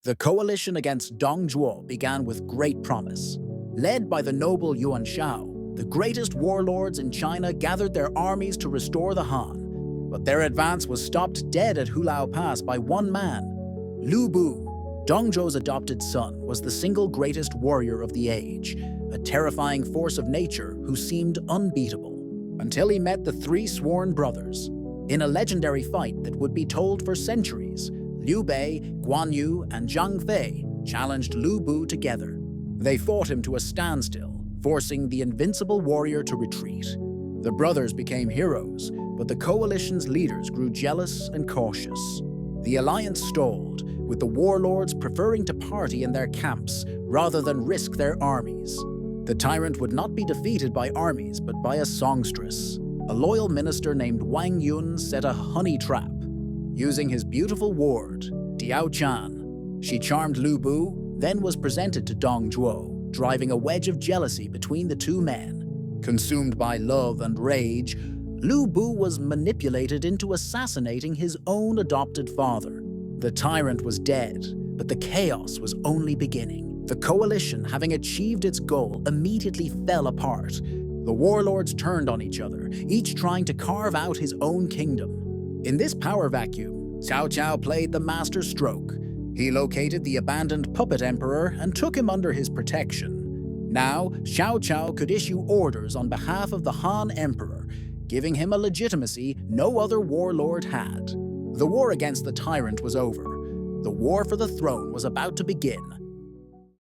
The coalition against Dong Zhuo began with great promise. Led by the noble Yuan Shao, the greatest warlords in China gathered their armies to restore the Han. But their advance was stopped dead at Hulao Pass by one man. Liu Bei, Dong Zhuo's adopted son, was the single greatest warrior of the age, a terrifying force of nature who seemed unbeatable, until he met the three sworn brothers. In a legendary fight that would be told for centuries, Liu Bei, Guan Yu, and Zhang Fei challenged Liu Bei together. They fought him to a standstill, forcing the invincible warrior to retreat. The brothers became heroes, but the coalition's leaders grew jealous and cautious. The alliance stalled, with the warlords preferring to party in their camps rather than risk their armies. The tyrant would not be defeated by armies but by a songstress. A loyal minister named Wang Yun set a honey trap. Using his beautiful ward, Diaochan, she charmed Liu Bei, then was presented to Dong Zhuo, driving a wedge of jealousy between the two men. Consumed by love and rage, Liu Bei was manipulated into assassinating his own adopted father. The tyrant was dead, but the chaos was only beginning. The coalition, having achieved its goal, immediately fell apart. The warlords turned on each other, each trying to carve out his own kingdom. In this power vacuum, Cao Cao played the master stroke. He located the abandoned puppet emperor and took him under his protection. Now, Cao Cao could issue orders on behalf of the Han Emperor, giving him a legitimacy no other warlord had. The war against the tyrant was over. The war for the throne was about to begin.